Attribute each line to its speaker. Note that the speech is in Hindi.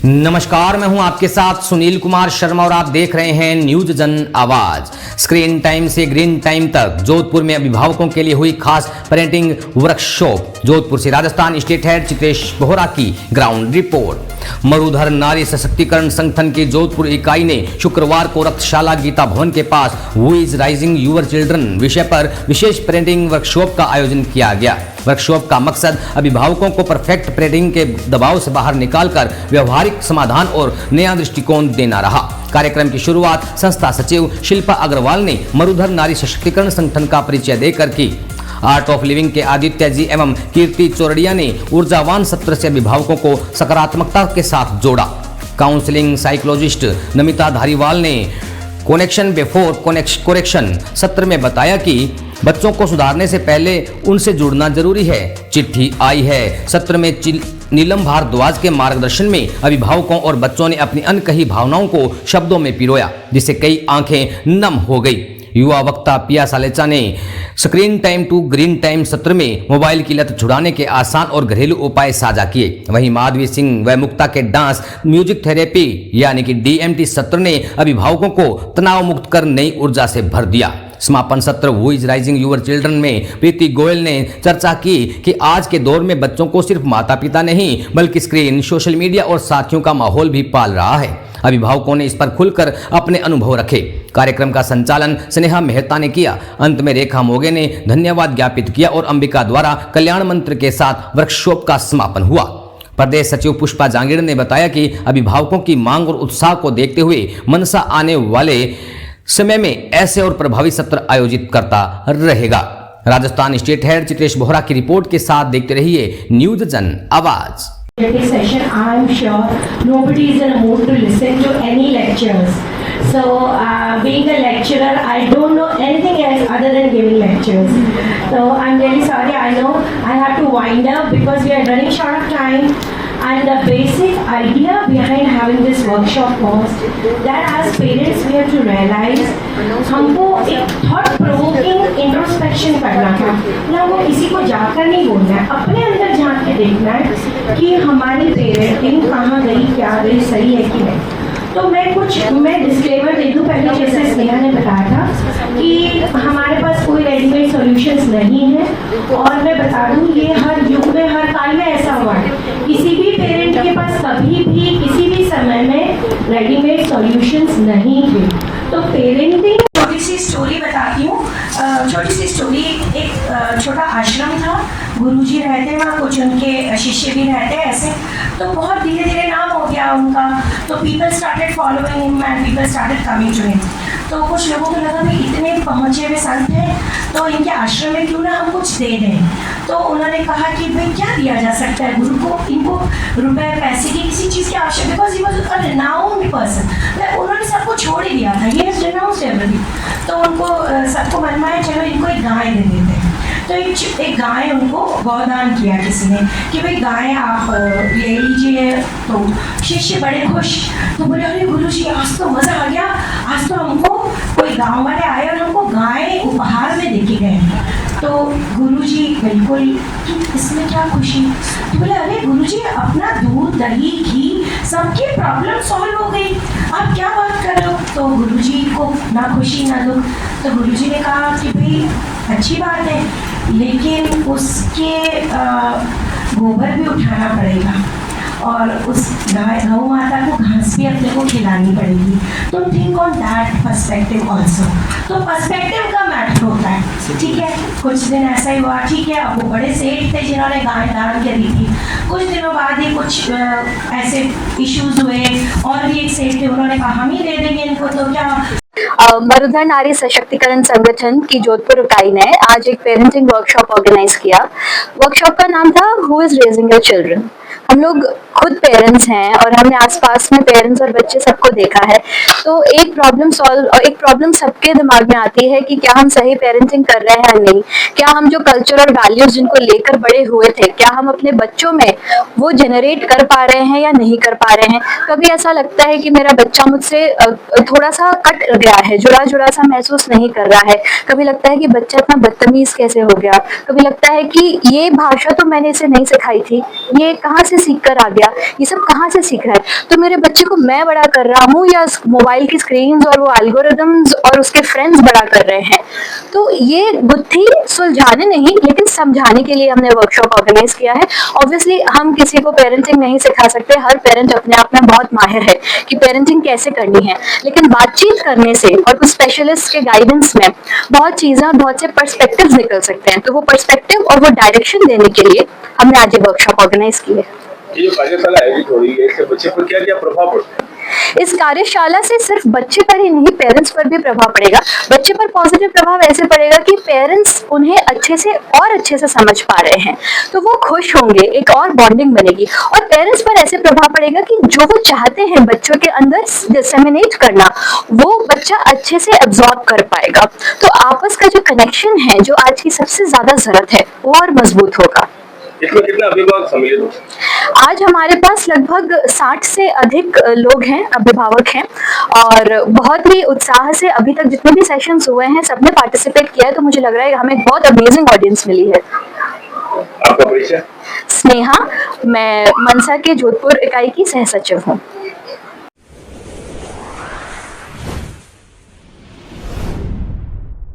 Speaker 1: नमस्कार, मैं हूं आपके साथ सुनील कुमार शर्मा और आप देख रहे हैं न्यूज जन आवाज। स्क्रीन टाइम से ग्रीन टाइम तक जोधपुर में अभिभावकों के लिए हुई खास पेरेंटिंग वर्कशॉप। जोधपुर से राजस्थान स्टेट हेड चित्रेश बोहरा की ग्राउंड रिपोर्ट। मरुधर नारी सशक्तिकरण संगठन की जोधपुर इकाई ने शुक्रवार को रक्तशाला गीता भवन के पास who is raising your children विषय पर विशेष पेरेंटिंग वर्कशॉप का आयोजन किया गया। वर्कशॉप का मकसद अभिभावकों को परफेक्ट पेरेंटिंग के दबाव से बाहर निकालकर व्यवहारिक समाधान और नया दृष्टिकोण देना रहा। कार्यक्रम की शुरुआत संस्था सचिव शिल्पा अग्रवाल ने मरुधर नारी सशक्तिकरण संगठन का परिचय देकर की। आर्ट ऑफ लिविंग के आदित्य जी एवं कीर्ति चौरड़िया ने ऊर्जावान सत्र से अभिभावकों को सकारात्मकता के साथ जोड़ा। काउंसलिंग साइकोलॉजिस्ट नमिता धारीवाल ने कनेक्शन बिफोर करेक्शन सत्र में बताया कि बच्चों को सुधारने से पहले उनसे जुड़ना जरूरी है। चिट्ठी आई है सत्र में नीलम भारद्वाज के मार्गदर्शन में अभिभावकों और बच्चों ने अपनी अनकही भावनाओं को शब्दों में पिरोया, जिससे कई आंखें नम हो गई। युवा वक्ता पिया सालेचा ने screen time to green time सत्र में मोबाइल की लत छुड़ाने के आसान और घरेलू उपाय साझा किए। वहीं माधवी सिंह व मुक्ता के डांस म्यूजिक थेरेपी यानी कि DMT सत्र ने अभिभावकों को तनाव मुक्त कर नई ऊर्जा से भर दिया। समापन सत्र who is raising your children में प्रीति गोयल ने चर्चा की कि आज के दौर में बच्चों को सिर्फ माता पिता नहीं बल्कि स्क्रीन, सोशल मीडिया और साथियों का माहौल भी पाल रहा है। अभिभावकों ने इस पर खुलकर अपने अनुभव रखे। कार्यक्रम का संचालन स्नेहा मेहता ने किया। अंत में रेखा मोगे ने धन्यवाद ज्ञापित किया और अंबिका द्वारा कल्याण मंत्र के साथ वर्कशॉप का समापन हुआ। प्रदेश सचिव पुष्पा जांगीड़ ने बताया कि अभिभावकों की मांग और उत्साह को देखते हुए मनसा आने वाले समय में ऐसे और प्रभावी सत्र आयोजित करता रहेगा। राजस्थान स्टेट हेड चित्रेश बोहरा की रिपोर्ट के साथ देखते रहिए न्यूज जन आवाज।
Speaker 2: Session, I'm sure nobody is in a mood to listen to any lectures. So, being a lecturer, I don't know anything else other than giving lectures. So, I'm really sorry. I know I have to wind up because we are running short of time. And the basic idea behind having this workshop was that as parents we have to realize हमको एक thought provoking introspection करना था। ना वो किसी को जाकर नहीं बोलना है, अपने अंदर झांक के देखना है कि हमारी पेरेंटिंग कहाँ गई, क्या गई, सही है कि नहीं। तो मैं डिस्क्लेमर दे दूँ पहले, जैसे स्नेहा ने बताया था कि हमारे पास कोई रेडीमेड सॉल्यूशंस नहीं है। और मैं बता दूँ ये हर युग में हर काल में ऐसा हुआ है, किसी भी पेरेंट के पास कभी भी किसी भी समय में रेडीमेड सॉल्यूशंस नहीं थे। तो पेरेंटिंग छोटी सी स्टोरी बताती हूँ। छोटी सी स्टोरी, एक छोटा आश्रम था, गुरुजी रहते वहाँ, कुछ उनके शिष्य भी रहते ऐसे। तो बहुत धीरे धीरे नाम हो गया उनका, तो people started following him and people started coming to him. तो कुछ लोगों को लगा कि इतने पहुँचे हुए संत हैं तो इनके आश्रम में क्यों ना हम कुछ दे दें। तो उन्होंने कहा कि भाई क्या दिया जा सकता है गुरु को, इनको रुपए पैसे की किसी चीज़ की आवश्यकता, because he was a renowned person. उन्होंने सबको छोड़ ही दिया था, ये रिनाउंड एवरीथिंग। तो उनको सबको मन में आया चलो इनको एक गाय दे देते हैं। तो एक गाय उनको गौदान किया किसी ने कि भाई गाय आप ले लीजिए। तो शिष्य बड़े खुश, तो बोले अरे गुरुजी आज तो मज़ा आ गया, आज तो हमको कोई गांव वाले आए और हमको गाय उपहार में देके गए। तो गुरुजी बिल्कुल कि इसमें क्या खुशी। तो बोले अरे गुरुजी अपना दूध दही घी सबकी प्रॉब्लम सॉल्व हो गई, आप क्या बात कर रहे हो। तो गुरुजी को ना खुशी ना दुख। तो गुरुजी ने कहा कि भाई अच्छी बात है लेकिन उसके गोबर भी उठाना पड़ेगा और उस गौ माता को घास भी अपने को खिलानी पड़ेगी। तो think on that perspective also. तो पर्सपेक्टिव का मैटर होता है, ठीक है। कुछ दिन ऐसा ही हुआ, ठीक है। अब वो बड़े सेठ थे जिन्होंने गाय दान करी थी। कुछ दिनों बाद ही कुछ ऐसे इश्यूज हुए और भी एक सेठ थे, उन्होंने कहा हम ही दे देंगे इनको। तो क्या
Speaker 3: मरुधर नारी सशक्तिकरण संगठन की जोधपुर इकाई ने आज एक पेरेंटिंग वर्कशॉप ऑर्गेनाइज किया। वर्कशॉप का नाम था who is raising your children. हम लोग खुद पेरेंट्स हैं और हमने आसपास में पेरेंट्स और बच्चे सबको देखा है। तो एक प्रॉब्लम सबके दिमाग में आती है कि क्या हम सही पेरेंटिंग कर रहे हैं या नहीं, क्या हम जो कल्चर और वैल्यूज जिनको लेकर बड़े हुए थे क्या हम अपने बच्चों में वो जनरेट कर पा रहे हैं या नहीं कर पा रहे हैं। कभी ऐसा लगता है कि मेरा बच्चा मुझसे थोड़ा सा कट गया है, जुड़ा जुड़ा सा महसूस नहीं कर रहा है। कभी लगता है कि बच्चा इतना बदतमीज कैसे हो गया। कभी लगता है कि ये भाषा तो मैंने इसे नहीं सिखाई थी, ये कहाँ से सीख कर आ गया, ये सब कहाँ से सीख रहा है? तो मेरे बच्चे को मैं बड़ा कर रहा हूँ या मोबाइल की स्क्रीन और वो एल्गोरिदम्स और उसके फ्रेंड्स बड़ा कर रहे हैं? तो ये बुद्धि सुलझाने नहीं लेकिन समझाने के लिए हमने वर्कशॉप ऑर्गेनाइज किया है। ऑब्वियसली हम किसी को पेरेंटिंग नहीं सिखा सकते, हर पेरेंट अपने आप में बहुत माहिर है कि पेरेंटिंग कैसे करनी है, लेकिन बातचीत करने से और कुछ स्पेशलिस्ट के गाइडेंस में बहुत चीजें और बहुत से पर्सपेक्टिव्स निकल सकते हैं। तो वो पर्सपेक्टिव और वो डायरेक्शन देने के लिए हमने आज ये वर्कशॉप ऑर्गेनाइज की है।
Speaker 4: ये जो कार्यशाला आयोजित हो रही है इससे बच्चे पर क्या क्या प्रभाव पड़ता है?
Speaker 3: इस कार्यशाला से सिर्फ बच्चे पर ही नहीं, पेरेंट्स पर भी प्रभाव पड़ेगा। बच्चे पर पॉजिटिव प्रभाव ऐसे पड़ेगा कि पेरेंट्स उन्हें अच्छे से समझ पा रहे हैं, तो वो खुश होंगे, एक और बॉन्डिंग बनेगी। और पेरेंट्स पर ऐसे प्रभाव पड़ेगा कि जो वो चाहते हैं बच्चों के अंदर डिसेमिनेट करना, वो बच्चा अच्छे से एब्जॉर्ब कर पाएगा। तो आपस का जो कनेक्शन है, जो आज की सबसे ज्यादा जरूरत है, वो और मजबूत होगा।
Speaker 4: इसमें कितने अभिभावक सम्मिलित हो?
Speaker 3: आज हमारे पास लगभग 60 से अधिक लोग हैं, अभिभावक हैं, और बहुत ही उत्साह से अभी तक जितने भी सेशंस हुए हैं सबने पार्टिसिपेट किया है। तो मुझे लग रहा है हमें बहुत अमेजिंग ऑडियंस मिली है।
Speaker 4: आपका परिचय?
Speaker 3: स्नेहा, मैं मनसा के जोधपुर इकाई की सह सचिव हूँ।